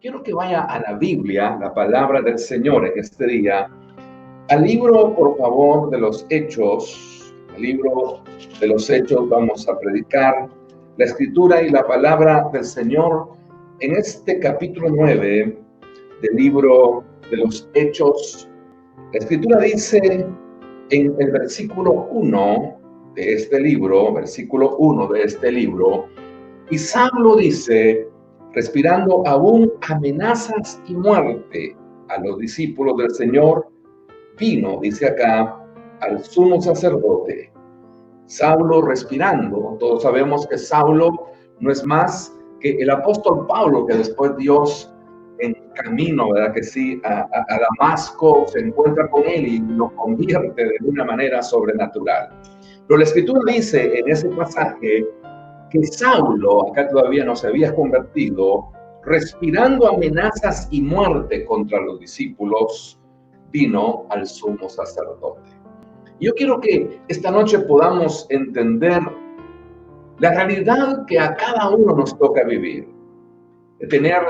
quiero que vaya a la Biblia, la palabra del Señor en este día, al libro, por favor, de los Hechos. Al libro de los Hechos vamos a predicar la escritura y la palabra del Señor en este capítulo 9 del libro de los Hechos. La escritura dice en el versículo 1 de este libro, y Saulo dice, respirando aún amenazas y muerte a los discípulos del Señor, vino, dice acá, al sumo sacerdote. Saulo respirando. Todos sabemos que Saulo no es más que el apóstol Pablo, que después Dios en camino, ¿verdad que sí?, a Damasco se encuentra con él y lo convierte de una manera sobrenatural. Pero la escritura dice en ese pasaje que Saulo, acá todavía no se había convertido, respirando amenazas y muerte contra los discípulos, vino al sumo sacerdote. Yo quiero que esta noche podamos entender la realidad que a cada uno nos toca vivir, de tener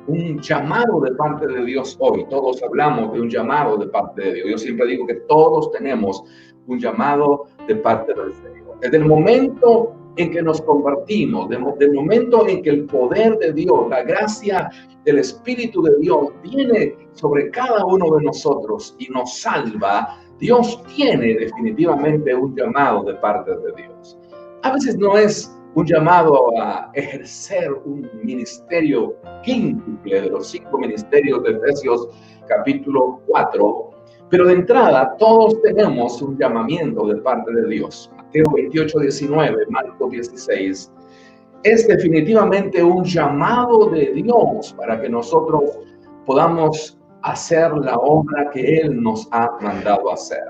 un llamado de parte de Dios hoy. Todos hablamos de un llamado de parte de Dios. Yo siempre digo que todos tenemos un llamado de parte del Señor. Desde el momento en que nos convertimos, del momento en que el poder de Dios, la gracia del Espíritu de Dios viene sobre cada uno de nosotros y nos salva, Dios tiene definitivamente un llamado de parte de Dios. A veces no es un llamado a ejercer un ministerio quíntuple de los 5 ministerios de Efesios capítulo 4, pero de entrada todos tenemos un llamamiento de parte de Dios. Mateo 28:19, Marcos 16, es definitivamente un llamado de Dios para que nosotros podamos hacer la obra que Él nos ha mandado hacer.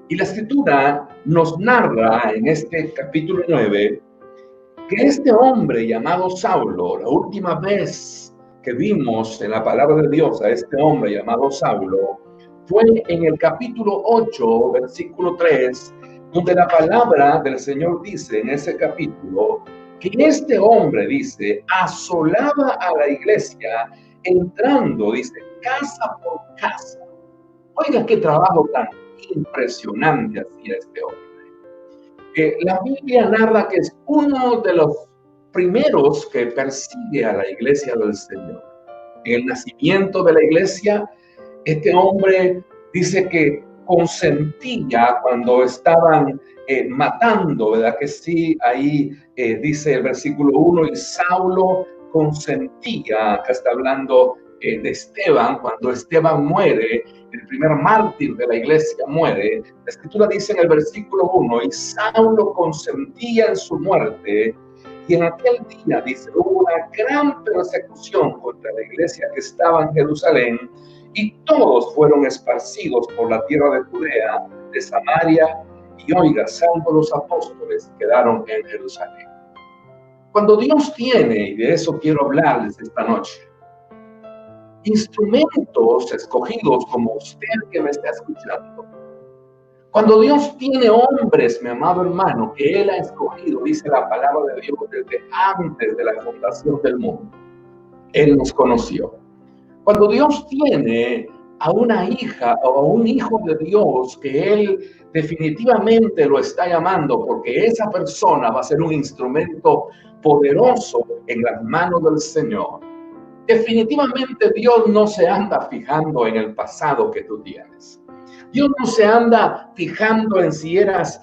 Y la Escritura nos narra en este capítulo 9 que este hombre llamado Saulo, la última vez que vimos en la palabra de Dios a este hombre llamado Saulo, fue en el capítulo 8, versículo 3, donde la palabra del Señor dice en ese capítulo que este hombre, dice, asolaba a la iglesia entrando, dice, casa por casa. Oiga, qué trabajo tan impresionante hacía este hombre. La Biblia narra que es uno de los primeros que persigue a la iglesia del Señor. En el nacimiento de la iglesia, este hombre dice que consentía cuando estaban matando, ¿verdad que sí? Ahí dice el versículo 1, y Saulo consentía, acá está hablando de Esteban, cuando Esteban muere, el primer mártir de la iglesia muere. La escritura dice en el versículo 1, y Saulo consentía en su muerte, y en aquel día, dice, hubo una gran persecución contra la iglesia que estaba en Jerusalén, y todos fueron esparcidos por la tierra de Judea, de Samaria, y oiga, salvo los apóstoles quedaron en Jerusalén. Cuando Dios tiene, y de eso quiero hablarles esta noche, instrumentos escogidos como usted que me está escuchando. Cuando Dios tiene hombres, mi amado hermano, que Él ha escogido, dice la palabra de Dios, desde antes de la fundación del mundo, Él nos conoció. Cuando Dios tiene a una hija o a un hijo de Dios que Él definitivamente lo está llamando porque esa persona va a ser un instrumento poderoso en las manos del Señor, definitivamente Dios no se anda fijando en el pasado que tú tienes. Dios no se anda fijando en si eras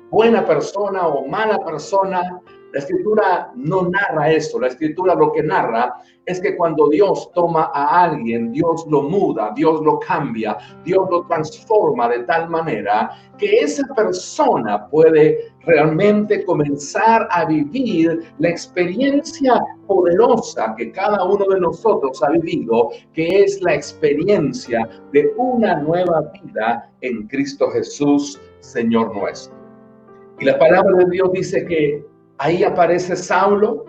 buena persona o mala persona. La Escritura no narra eso. La Escritura lo que narra es que cuando Dios toma a alguien, Dios lo muda, Dios lo cambia, Dios lo transforma de tal manera que esa persona puede realmente comenzar a vivir la experiencia poderosa que cada uno de nosotros ha vivido, que es la experiencia de una nueva vida en Cristo Jesús, Señor nuestro. Y la palabra de Dios dice que ahí aparece Saulo,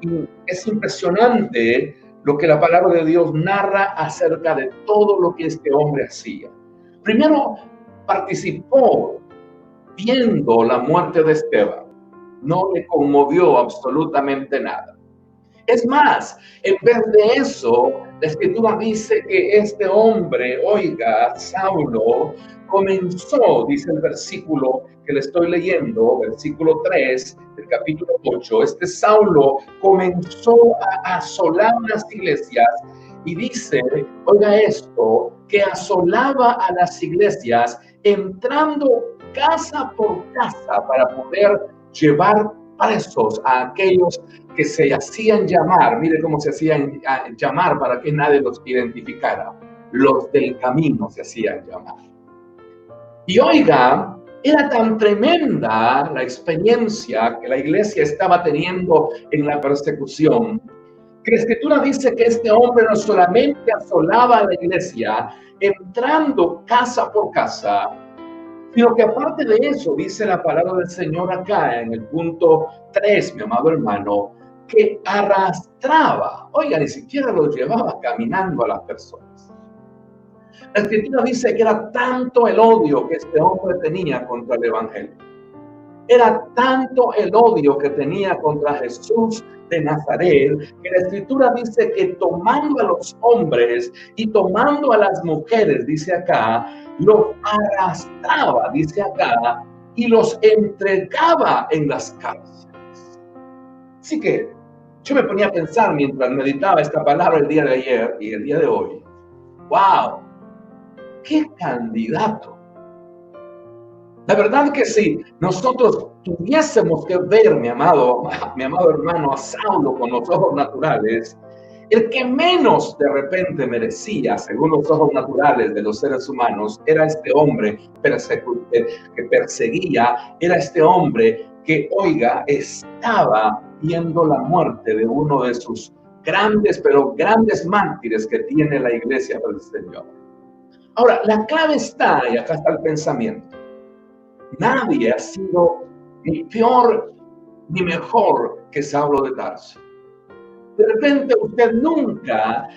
y es impresionante lo que la palabra de Dios narra acerca de todo lo que este hombre hacía. Primero, participó viendo la muerte de Esteban. No le conmovió absolutamente nada. Es más, en vez de eso, la Escritura dice que este hombre, oiga, Saulo, comenzó, dice el versículo que le estoy leyendo, versículo 3 del capítulo 8, este Saulo comenzó a asolar las iglesias y dice, oiga esto, que asolaba a las iglesias entrando casa por casa para poder llevar presos a aquellos que se hacían llamar, mire cómo se hacían llamar para que nadie los identificara, los del camino se hacían llamar. Y oiga, era tan tremenda la experiencia que la iglesia estaba teniendo en la persecución, que la Escritura dice que este hombre no solamente asolaba a la iglesia, entrando casa por casa, sino que aparte de eso, dice la palabra del Señor acá en el punto 3, mi amado hermano, que arrastraba, oiga, ni siquiera lo llevaba caminando a las personas. La Escritura dice que era tanto el odio que este hombre tenía contra el Evangelio. Era tanto el odio que tenía contra Jesús de Nazaret, que la Escritura dice que tomando a los hombres y tomando a las mujeres, dice acá, los arrastraba, dice acá, y los entregaba en las cárceles. Así que yo me ponía a pensar mientras meditaba esta palabra el día de ayer y el día de hoy. ¡Wow! ¡Qué candidato! La verdad que si nosotros tuviésemos que ver, mi amado hermano, a Saulo con los ojos naturales, el que menos de repente merecía, según los ojos naturales de los seres humanos, era este hombre que perseguía, era este hombre que, oiga, estaba viendo la muerte de uno de sus grandes, pero grandes mártires que tiene la iglesia del Señor. Ahora, la clave está, y acá está el pensamiento, nadie ha sido ni peor ni mejor que Saulo de Tarso. De repente usted nunca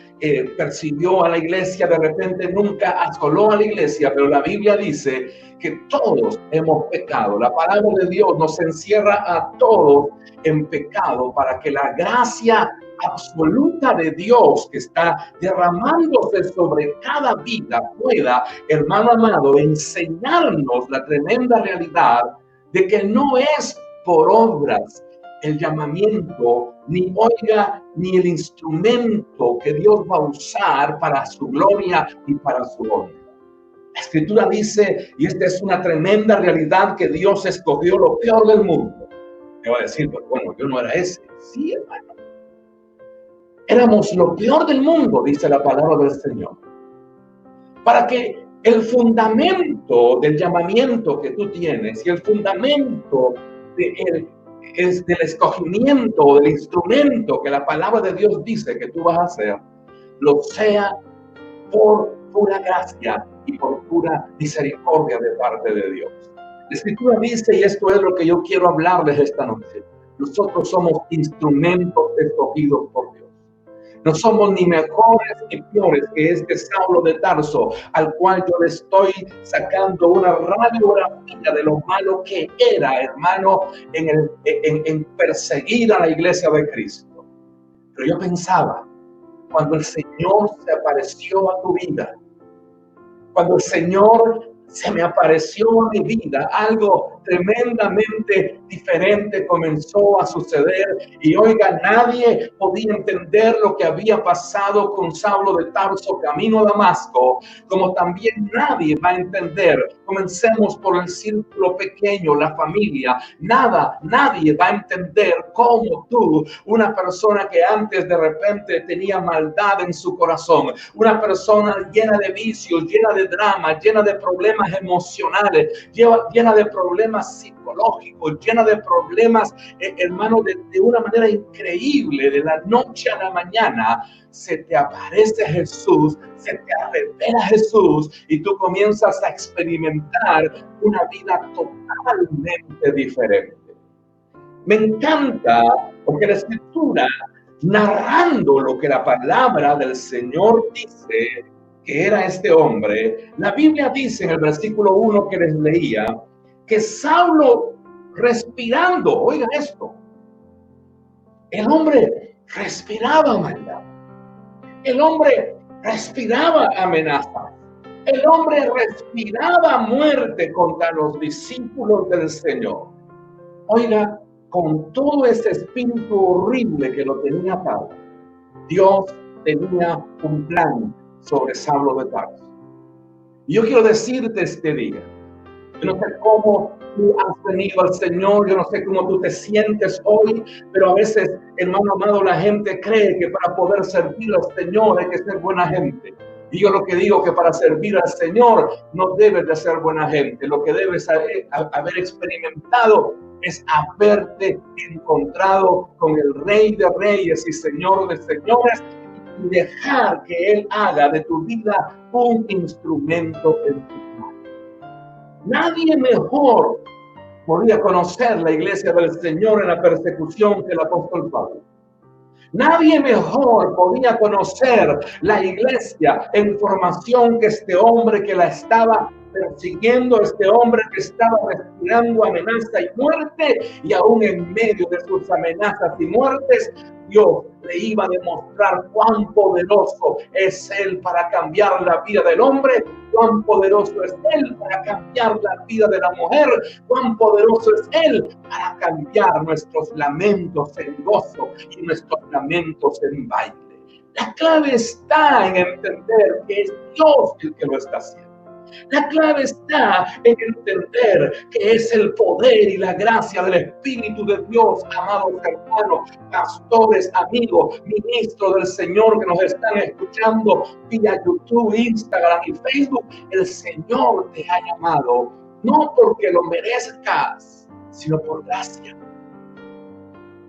persiguió a la iglesia, de repente nunca asoló a la iglesia, pero la Biblia dice que todos hemos pecado. La palabra de Dios nos encierra a todos en pecado para que la gracia absoluta de Dios que está derramándose sobre cada vida pueda, hermano amado, enseñarnos la tremenda realidad de que no es por obras el llamamiento, ni ni el instrumento que Dios va a usar para su gloria y para su honra. La Escritura dice, y esta es una tremenda realidad, que Dios escogió lo peor del mundo. Me va a decir, pues bueno, yo no era ese. Sí, hermano. Éramos lo peor del mundo, dice la palabra del Señor. Para que el fundamento del llamamiento que tú tienes y el fundamento del escogimiento, del instrumento que la palabra de Dios dice que tú vas a hacer, lo sea por pura gracia y por pura misericordia de parte de Dios. La Escritura dice, y esto es lo que yo quiero hablarles esta noche, nosotros somos instrumentos escogidos por Dios. No somos ni mejores ni peores que este Saulo de Tarso, al cual yo le estoy sacando una radiografía de lo malo que era, hermano, en perseguir a la iglesia de Cristo. Pero yo pensaba, cuando el Señor se apareció a tu vida, cuando el Señor se me apareció a mi vida, algo tremendamente diferente comenzó a suceder. Y oiga, nadie podía entender lo que había pasado con Saulo de Tarso camino a Damasco, como también nadie va a entender. Comencemos por el círculo pequeño, la familia. Nadie va a entender cómo tú, una persona que antes de repente tenía maldad en su corazón, una persona llena de vicios, llena de drama, llena de problemas emocionales, llena de problemas psicológicos, llena de problemas, hermano, de una manera increíble, de la noche a la mañana, se te aparece Jesús, se te revela Jesús y tú comienzas a experimentar una vida totalmente diferente. Me encanta porque la Escritura, narrando lo que la palabra del Señor dice que era este hombre, la Biblia dice en el versículo 1 que les leía, que Saulo respirando, oigan esto, el hombre respiraba maldad. El hombre respiraba amenaza. El hombre respiraba muerte contra los discípulos del Señor. Oiga, con todo ese espíritu horrible que lo tenía atado, Dios tenía un plan sobre Saulo de Tarso. Y yo quiero decirte este día, yo no sé cómo tú has venido al Señor, yo no sé cómo tú te sientes hoy, pero a veces, hermano amado, la gente cree que para poder servir al Señor hay que ser buena gente. Y yo lo que digo que para servir al Señor no debes de ser buena gente. Lo que debes haber experimentado es haberte encontrado con el Rey de Reyes y Señor de Señores y dejar que Él haga de tu vida un instrumento en tu mano. Nadie mejor podía conocer la iglesia del Señor en la persecución que el apóstol Pablo. Nadie mejor podía conocer la iglesia en formación que este hombre que la estaba persiguiendo, este hombre que estaba respirando amenaza y muerte, y aún en medio de sus amenazas y muertes, Dios le iba a demostrar cuán poderoso es Él para cambiar la vida del hombre, cuán poderoso es Él para cambiar la vida de la mujer, cuán poderoso es Él para cambiar nuestros lamentos en gozo y nuestros lamentos en baile. La clave está en entender que es Dios el que lo está haciendo. La clave está en entender que es el poder y la gracia del Espíritu de Dios, amados hermanos, pastores, amigos, ministros del Señor que nos están escuchando vía YouTube, Instagram y Facebook. El Señor te ha llamado, no porque lo merezcas, sino por gracia.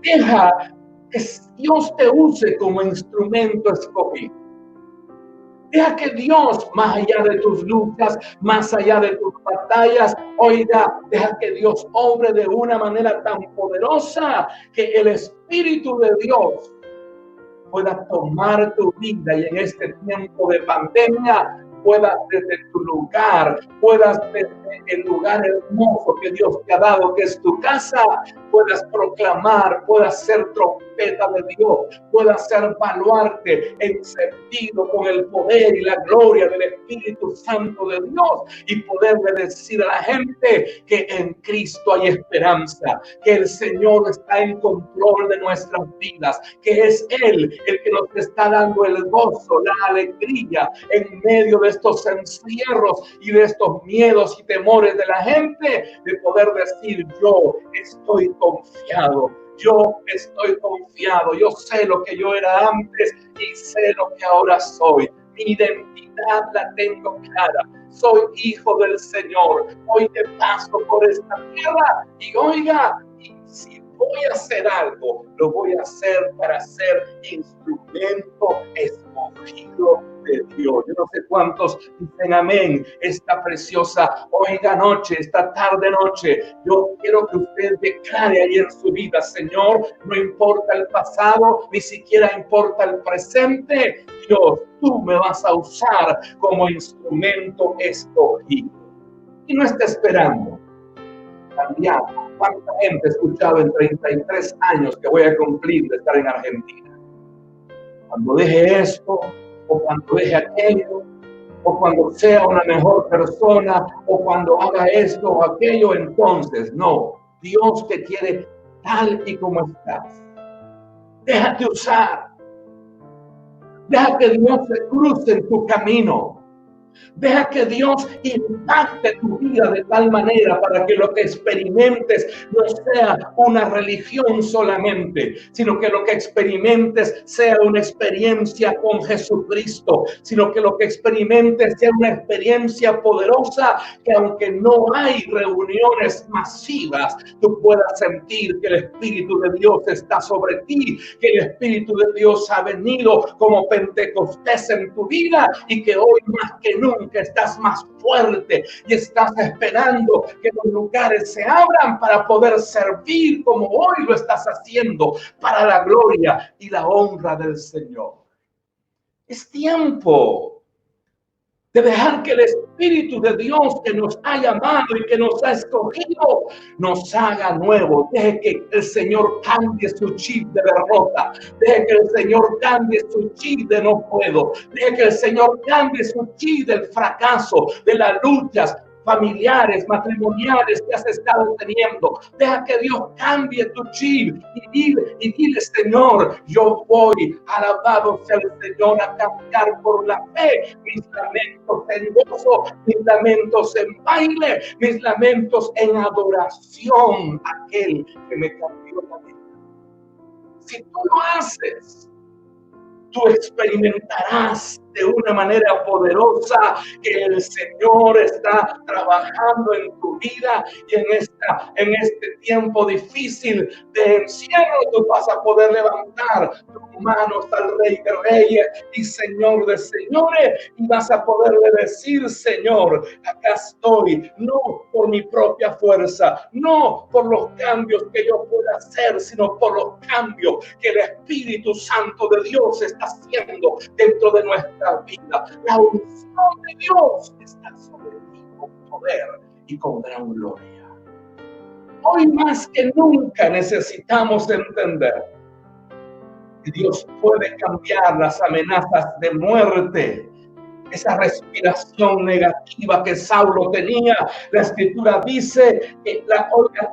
Deja que Dios te use como instrumento escogido. Deja que Dios, más allá de tus luchas, más allá de tus batallas, oiga, deja que Dios obre de una manera tan poderosa que el Espíritu de Dios pueda tomar tu vida y en este tiempo de pandemia puedas desde tu lugar, puedas desde el lugar hermoso que Dios te ha dado, que es tu casa, puedas proclamar, puedas ser trompeta de Dios, puedas ser baluarte encendido con el poder y la gloria del Espíritu Santo de Dios y poderle decir a la gente que en Cristo hay esperanza, que el Señor está en control de nuestras vidas, que es Él el que nos está dando el gozo, la alegría en medio de estos encierros y de estos miedos y temores de la gente, de poder decir: yo estoy confiado, yo estoy confiado, yo sé lo que yo era antes y sé lo que ahora soy. Mi identidad la tengo clara. Soy hijo del Señor. Hoy te paso por esta tierra y oiga, y si voy a hacer algo, lo voy a hacer para ser instrumento escogido de Dios. Yo no sé cuántos dicen amén esta preciosa, oiga, noche, esta tarde noche. Yo quiero que usted declare ahí en su vida: Señor, no importa el pasado, ni siquiera importa el presente, Dios, tú me vas a usar como instrumento escogido. Y no está esperando cambiar. ¿Cuánta gente he escuchado en 33 años que voy a cumplir de estar en Argentina? Cuando deje esto, o cuando deje aquello, o cuando sea una mejor persona, o cuando haga esto o aquello, entonces no. Dios te quiere tal y como estás. Déjate usar. Deja que Dios se cruce en tu camino. Deja que Dios impacte tu vida de tal manera para que lo que experimentes no sea una religión solamente, sino que lo que experimentes sea una experiencia con Jesucristo, sino que lo que experimentes sea una experiencia poderosa, que aunque no hay reuniones masivas, tú puedas sentir que el Espíritu de Dios está sobre ti, que el Espíritu de Dios ha venido como Pentecostés en tu vida y que hoy más que nunca estás más fuerte y estás esperando que los lugares se abran para poder servir como hoy lo estás haciendo para la gloria y la honra del Señor. Es tiempo de dejar que el Espíritu de Dios que nos ha llamado y que nos ha escogido nos haga nuevos. Deje que el Señor cambie su chip de derrota. Deje que el Señor cambie su chip de no puedo. Deje que el Señor cambie su chip del fracaso, de las luchas familiares, matrimoniales que has estado teniendo. Deja que Dios cambie tu chip y dile, Señor, yo voy, alabado sea el Señor, a cambiar por la fe mis lamentos en gozo, mis lamentos en baile, mis lamentos en adoración a aquel que me cambió la vida. Si tú lo haces, tú experimentarás de una manera poderosa que el Señor está trabajando en tu vida, y en este tiempo difícil de encierro tú vas a poder levantar tus manos al Rey de Reyes y Señor de Señores, y vas a poderle decir: Señor, acá estoy, no por mi propia fuerza, no por los cambios que yo pueda hacer, sino por los cambios que el Espíritu Santo de Dios está haciendo dentro de nuestra vida. La unción de Dios está sobre ti con poder y con gran gloria. Hoy más que nunca necesitamos entender que Dios puede cambiar las amenazas de muerte. Esa respiración negativa que Saulo tenía, la Escritura dice que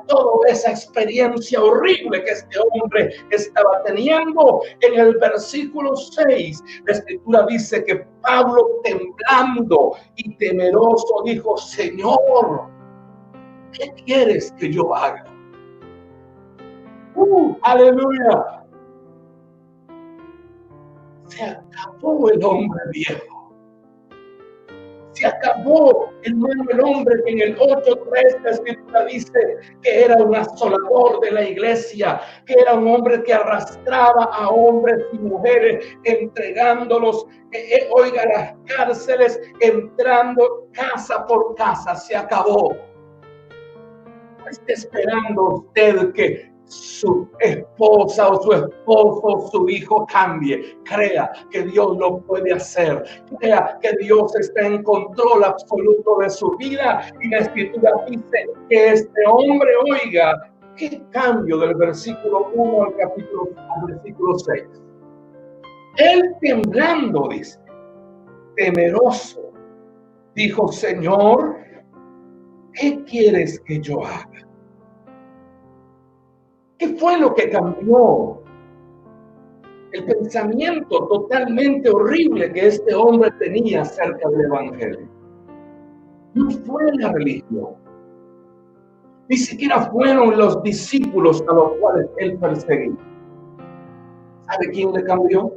toda esa experiencia horrible que este hombre estaba teniendo, en el versículo 6, la Escritura dice que Pablo, temblando y temeroso, dijo: Señor, ¿qué quieres que yo haga? Aleluya. Se acabó el hombre viejo. Se acabó, hermano, el hombre que en el 8:3 la Escritura dice que era un asolador de la iglesia, que era un hombre que arrastraba a hombres y mujeres, entregándolos, a las cárceles, entrando casa por casa. Se acabó. No esté esperando usted que su esposa o su esposo o su hijo cambie. Crea que Dios lo puede hacer. Crea que Dios está en control absoluto de su vida. Y la Escritura dice que este hombre, oiga, qué cambio del versículo 1 al versículo 6. Él temblando, dice, temeroso, dijo: Señor, ¿qué quieres que yo haga? ¿Qué fue lo que cambió? El pensamiento totalmente horrible que este hombre tenía acerca del Evangelio. No fue la religión. Ni siquiera fueron los discípulos a los cuales él perseguía. ¿Sabe quién le cambió?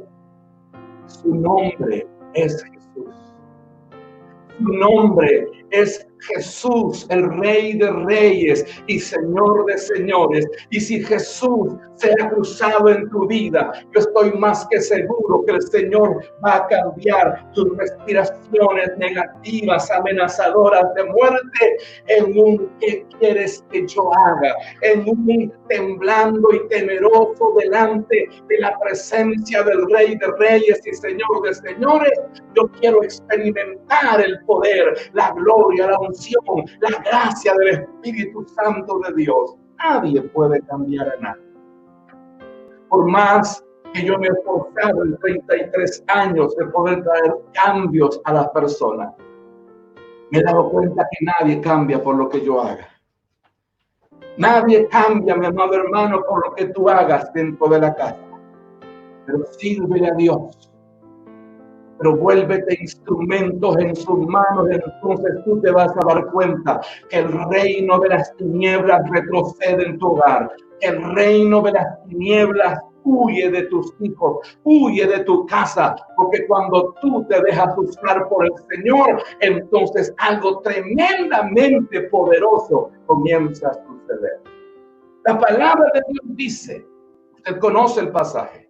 Su nombre es Jesús. Su nombre es Jesús, el Rey de Reyes y Señor de Señores. Y si Jesús se ha cruzado en tu vida, yo estoy más que seguro que el Señor va a cambiar tus respiraciones negativas, amenazadoras de muerte, en un ¿qué quieres que yo haga? En un temblando y temeroso delante de la presencia del Rey de Reyes y Señor de Señores. Yo quiero experimentar el poder, la gloria, la unción, la gracia del Espíritu Santo de Dios. Nadie puede cambiar a nadie. Por más que yo me he esforzado en 33 años de poder traer cambios a las personas, me he dado cuenta que nadie cambia por lo que yo haga. Nadie cambia, mi amado hermano, por lo que tú hagas dentro de la casa. Pero sírvele a Dios. Pero vuélvete instrumentos en sus manos, entonces tú te vas a dar cuenta que el reino de las tinieblas retrocede en tu hogar, que el reino de las tinieblas huye de tus hijos, huye de tu casa, porque cuando tú te dejas usar por el Señor, entonces algo tremendamente poderoso comienza a suceder. La palabra de Dios dice, usted conoce el pasaje,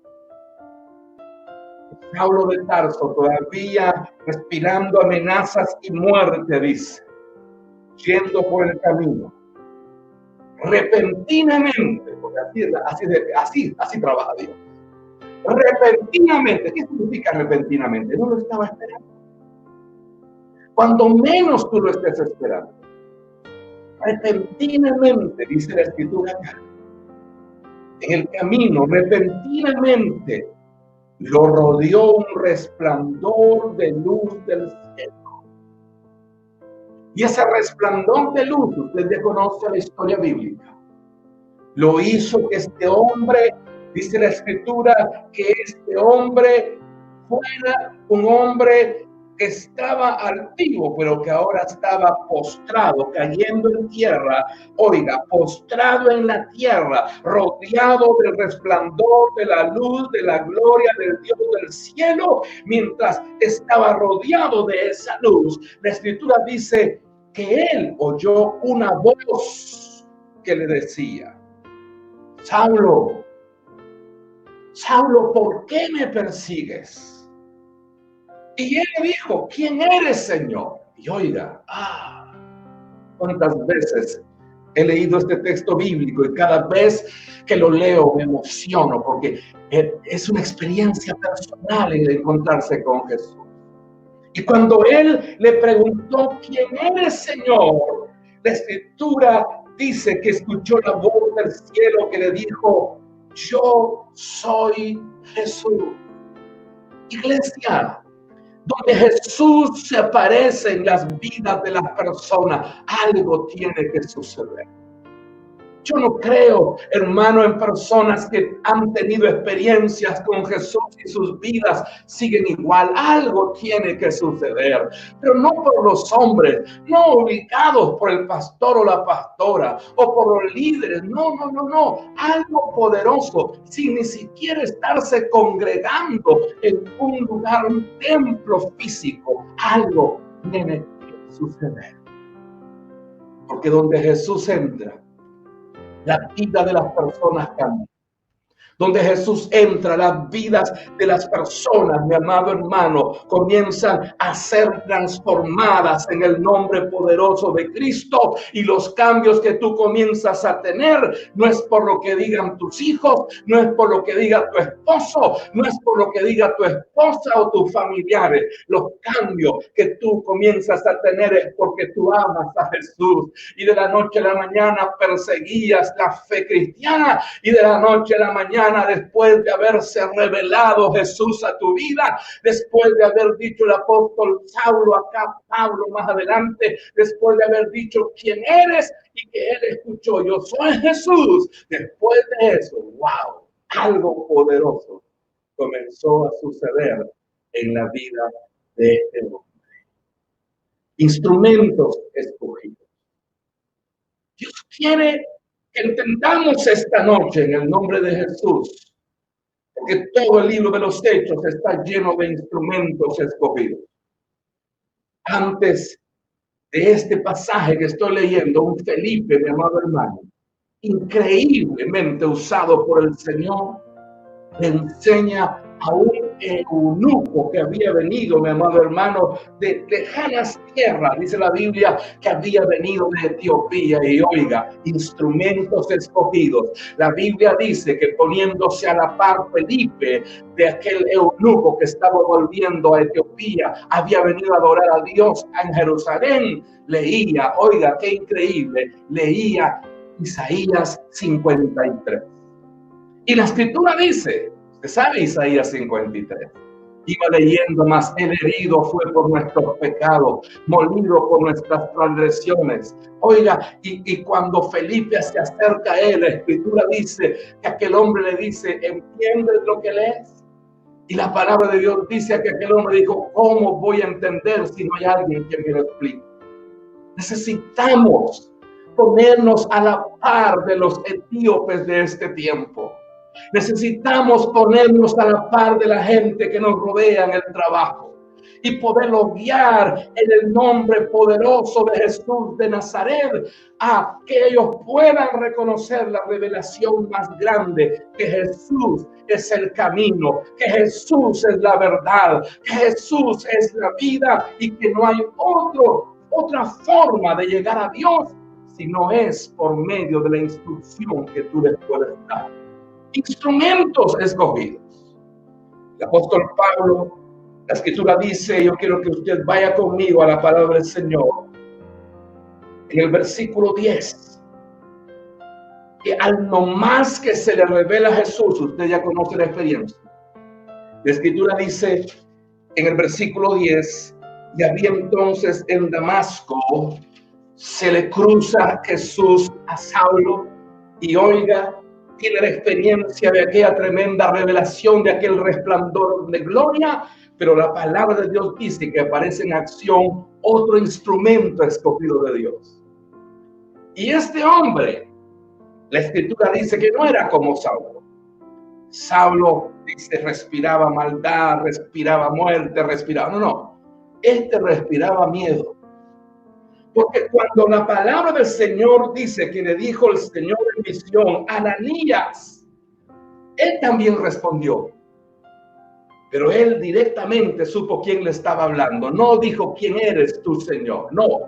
Saulo de Tarso, todavía respirando amenazas y muerte, dice, yendo por el camino, repentinamente, porque así trabaja Dios. Repentinamente, ¿qué significa repentinamente? No lo estaba esperando. cuando menos tú lo estés esperando. Repentinamente, dice la Escritura acá, en el camino, repentinamente, lo rodeó un resplandor de luz del cielo. Y ese resplandor de luz, usted ya conoce la historia bíblica, lo hizo que este hombre, dice la Escritura, que este hombre fuera un hombre que estaba altivo, pero que ahora estaba postrado, cayendo en tierra. Oiga, postrado en la tierra, rodeado del resplandor de la luz, de la gloria del Dios del cielo. Mientras estaba rodeado de esa luz, la Escritura dice que él oyó una voz que le decía: Saulo, Saulo, ¿por qué me persigues? Y él le dijo: ¿quién eres, Señor? Y oiga, cuántas veces he leído este texto bíblico y cada vez que lo leo me emociono, porque es una experiencia personal el encontrarse con Jesús. Y cuando él le preguntó: ¿quién eres, Señor?, la Escritura dice que escuchó la voz del cielo que le dijo: yo soy Jesús. Iglesia, donde Jesús se aparece en las vidas de las personas, algo tiene que suceder. Yo no creo, hermano, en personas que han tenido experiencias con Jesús y sus vidas siguen igual. Algo tiene que suceder, pero no por los hombres, no obligados por el pastor o la pastora o por los líderes. No. Algo poderoso, sin ni siquiera estarse congregando en un lugar, un templo físico. Algo tiene que suceder. Porque donde Jesús entra, la vida de las personas cambia. Donde Jesús entra, las vidas de las personas, mi amado hermano, comienzan a ser transformadas en el nombre poderoso de Cristo. Y los cambios que tú comienzas a tener no es por lo que digan tus hijos, no es por lo que diga tu esposo, no es por lo que diga tu esposa o tus familiares. Los cambios que tú comienzas a tener es porque tú amas a Jesús. Y de la noche a la mañana perseguías la fe cristiana, y de la noche a la mañana, después de haberse revelado Jesús a tu vida, después de haber dicho el apóstol Saulo, acá Pablo más adelante, después de haber dicho quién eres y que él escuchó: yo soy Jesús. Después de eso, wow, algo poderoso comenzó a suceder en la vida de este hombre. Instrumentos escogidos. Dios quiere que entendamos esta noche en el nombre de Jesús, porque todo el libro de los Hechos está lleno de instrumentos escogidos. Antes de este pasaje que estoy leyendo, un Felipe, mi amado hermano, increíblemente usado por el Señor, le enseña a un eunuco que había venido, mi amado hermano, de lejanas tierras. Dice la Biblia que había venido de Etiopía. Y oiga, instrumentos escogidos. La Biblia dice que poniéndose a la par Felipe de aquel eunuco que estaba volviendo a Etiopía, había venido a adorar a Dios en Jerusalén, leía, oiga, qué increíble, leía Isaías 53. Y la Escritura dice, usted sabe Isaías 53, iba leyendo: mas el herido fue por nuestros pecados, molido por nuestras transgresiones. Oiga, y cuando Felipe se acerca a él, la Escritura dice que aquel hombre le dice: ¿entiendes lo que lees? Y la palabra de Dios dice que aquel hombre dijo: ¿cómo voy a entender si no hay alguien que me lo explique? Necesitamos ponernos a la par de los etíopes de este tiempo. Necesitamos ponernos a la par de la gente que nos rodea en el trabajo y poderlo guiar en el nombre poderoso de Jesús de Nazaret, a que ellos puedan reconocer la revelación más grande: que Jesús es el camino, que Jesús es la verdad, que Jesús es la vida y que no hay otra forma de llegar a Dios si no es por medio de la instrucción que tú les puedes dar. Instrumentos escogidos. El apóstol Pablo La escritura dice, yo quiero que usted vaya conmigo a la palabra del Señor, en el versículo 10, que al nomás que se le revela a Jesús, usted ya conoce la experiencia. La escritura dice en el versículo 10, y había entonces en Damasco, se le cruza Jesús a Saulo, y oiga, tiene la experiencia de aquella tremenda revelación, de aquel resplandor de gloria, pero la palabra de Dios dice que aparece en acción otro instrumento escogido de Dios. Y este hombre, la escritura dice que no era como Saulo. Saulo dice, respiraba maldad, respiraba muerte, respiraba... No. Este respiraba miedo. Porque cuando la palabra del Señor dice que le dijo el Señor en visión, Ananías, él también respondió. Pero él directamente supo quién le estaba hablando. No dijo, ¿quién eres tú, Señor? No.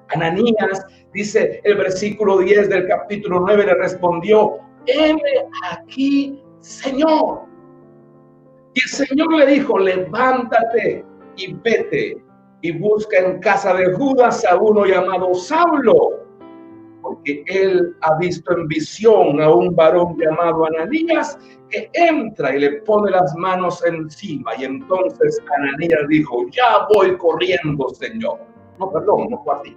Ananías, dice el versículo 10 del capítulo 9, le respondió, heme aquí, Señor. Y el Señor le dijo, levántate y vete y busca en casa de Judas a uno llamado Saulo, porque él ha visto en visión a un varón llamado Ananías que entra y le pone las manos encima. Y entonces Ananías dijo, ya voy corriendo, Señor. No fue así.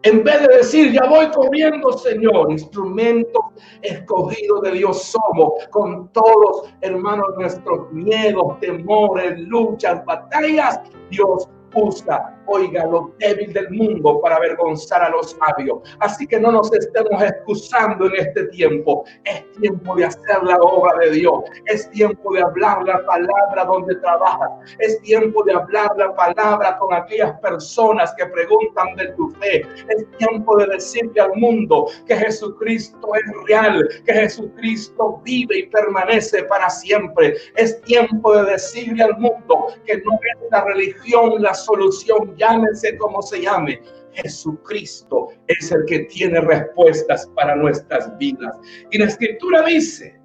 En vez de decir, ya voy corriendo, Señor, instrumentos escogidos de Dios somos, con todos, hermanos, nuestros miedos, temores, luchas, batallas, Dios usa, oiga, lo débil del mundo para avergonzar a los sabios. Así que no nos estemos excusando en este tiempo. Es tiempo de hacer la obra de Dios. Es tiempo de hablar la palabra donde trabajas. Es tiempo de hablar la palabra con aquellas personas que preguntan de tu fe. Es tiempo de decirle al mundo que Jesucristo es real, que Jesucristo vive y permanece para siempre. Es tiempo de decirle al mundo que no es la religión la solución, llámese como se llame. Jesucristo es el que tiene respuestas para nuestras vidas. Y la escritura dice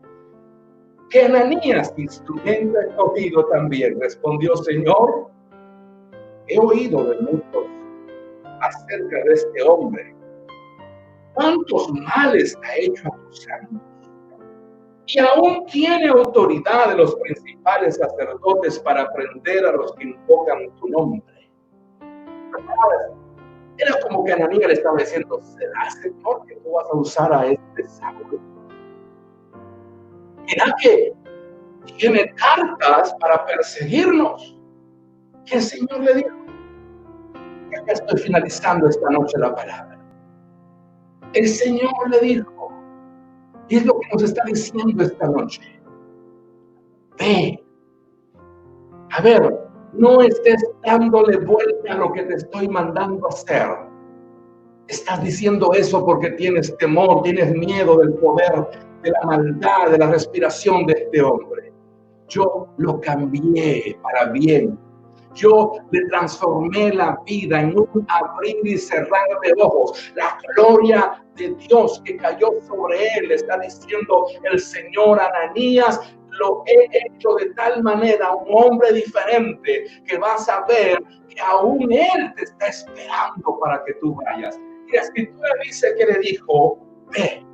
que Ananías, instrumento escogido también, respondió, Señor, he oído de muchos acerca de este hombre. ¿Cuántos males ha hecho a tus santos? Y aún tiene autoridad de los principales sacerdotes para prender a los que invocan tu nombre. Era como que Ananías le estaba diciendo, ¿será, Señor, que tú vas a usar a este Saulo? Mira que tiene cartas para perseguirnos. Y el Señor le dijo, y acá estoy finalizando esta noche la palabra. El Señor le dijo, y es lo que nos está diciendo esta noche. Ve. A ver, no estés dándole vuelta a lo que te estoy mandando a hacer. Estás diciendo eso porque tienes temor, tienes miedo del poder, de la maldad, de la respiración de este hombre. Yo lo cambié para bien. Yo le transformé la vida en un abrir y cerrar de ojos. La gloria de Dios que cayó sobre él, está diciendo el Señor Ananías, lo he hecho de tal manera, un hombre diferente, que vas a ver que aún él te está esperando para que tú vayas. Y la escritura dice que le dijo, ve,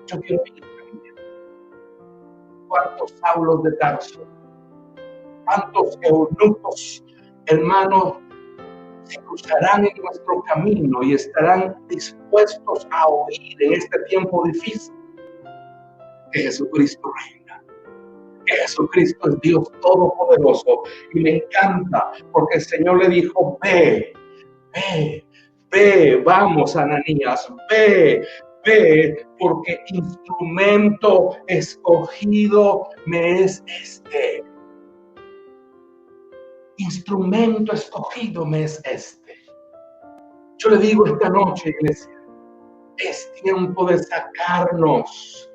yo quiero ir también. ¿Cuántos Saulos de Tarso? ¿Cuántos eunucos, hermanos, se cruzarán en nuestro camino y estarán dispuestos a oír en este tiempo difícil? Que Jesucristo reina, que Jesucristo es Dios Todopoderoso. Y me encanta porque el Señor le dijo, ve, vamos, Ananías, ve, porque instrumento escogido me es este. Instrumento escogido me es este. Yo le digo esta noche, iglesia, es tiempo de sacarnos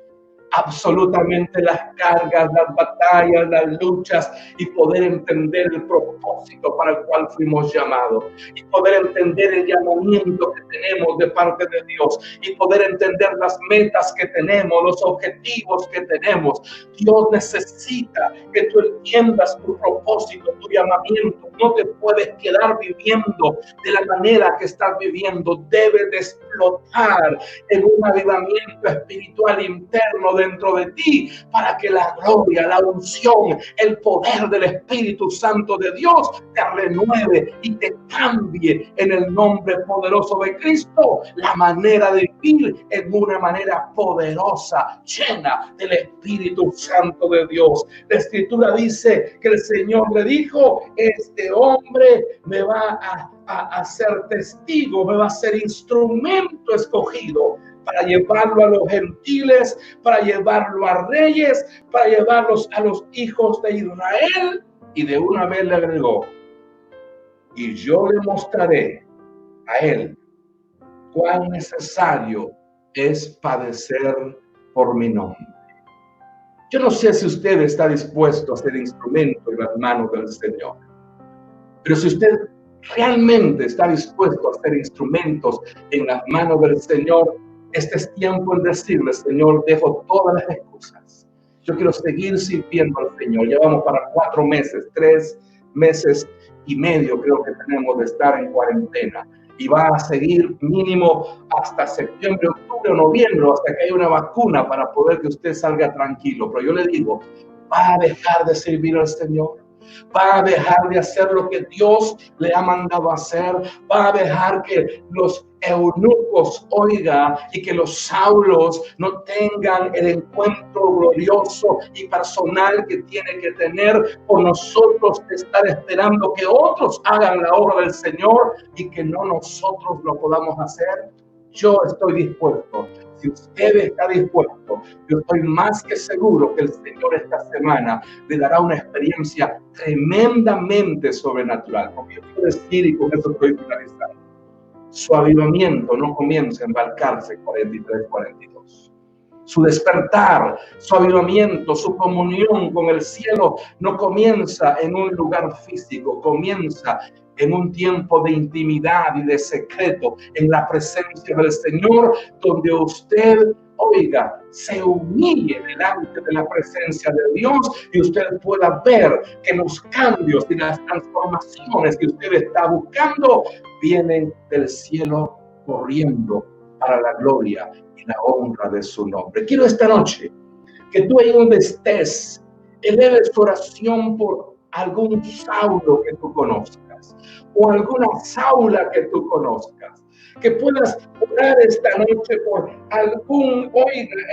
absolutamente las cargas, las batallas, las luchas y poder entender el propósito para el cual fuimos llamados y poder entender el llamamiento que tenemos de parte de Dios y poder entender las metas que tenemos, los objetivos que tenemos. Dios necesita que tú entiendas tu propósito, tu llamamiento. No te puedes quedar viviendo de la manera que estás viviendo. Debes de explotar en un avivamiento espiritual interno dentro de ti para que la gloria, la unción, el poder del Espíritu Santo de Dios te renueve y te cambie en el nombre poderoso de Cristo la manera de vivir en una manera poderosa, llena del Espíritu Santo de Dios. La Escritura dice que el Señor le dijo: este hombre me va a ser testigo, me va a ser instrumento escogido para llevarlo a los gentiles, para llevarlo a reyes, para llevarlos a los hijos de Israel. Y de una vez le agregó: y yo le mostraré a él cuán necesario es padecer por mi nombre. Yo no sé si usted está dispuesto a ser instrumento en las manos del Señor, pero si usted realmente está dispuesto a ser instrumentos en las manos del Señor, este es tiempo en decirle: Señor, dejo todas las excusas. Yo quiero seguir sirviendo al Señor. Ya vamos para 4 meses, 3 meses y medio creo que tenemos de estar en cuarentena. Y va a seguir mínimo hasta septiembre, octubre o noviembre, hasta que haya una vacuna para poder que usted salga tranquilo. Pero yo le digo: ¿va a dejar de servir al Señor? ¿Va a dejar de hacer lo que Dios le ha mandado hacer? ¿Va a dejar que los eunucos, oiga, y que los Saulos no tengan el encuentro glorioso y personal que tiene que tener por nosotros, estar esperando que otros hagan la obra del Señor y que no nosotros lo podamos hacer? Yo estoy dispuesto. Si usted está dispuesto, yo estoy más que seguro que el Señor esta semana le dará una experiencia tremendamente sobrenatural. Porque yo quiero decir, y con eso estoy finalizando, su avivamiento no comienza en Balcarce 43-42. Su despertar, su avivamiento, su comunión con el cielo no comienza en un lugar físico, comienza en un tiempo de intimidad y de secreto, en la presencia del Señor, donde usted, oiga, se humille delante de la presencia de Dios y usted pueda ver que los cambios y las transformaciones que usted está buscando vienen del cielo corriendo para la gloria y la honra de su nombre. Quiero esta noche que tú ahí donde estés, eleves tu oración por algún Saulo que tú conozcas o alguna Saula que tú conozcas, que puedas orar esta noche por algún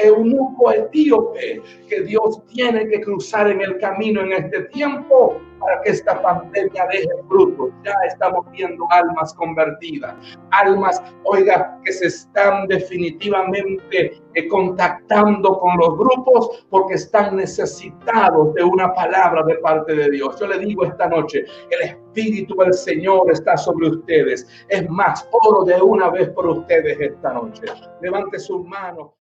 eunuco etíope que Dios tiene que cruzar en el camino en este tiempo para que esta pandemia deje frutos. Ya estamos viendo almas convertidas, almas, oiga, que se están definitivamente contactando con los grupos porque están necesitados de una palabra de parte de Dios. Yo le digo esta noche, el Espíritu del Señor está sobre ustedes. Es más, oro de una vez por ustedes esta noche. Levante sus manos.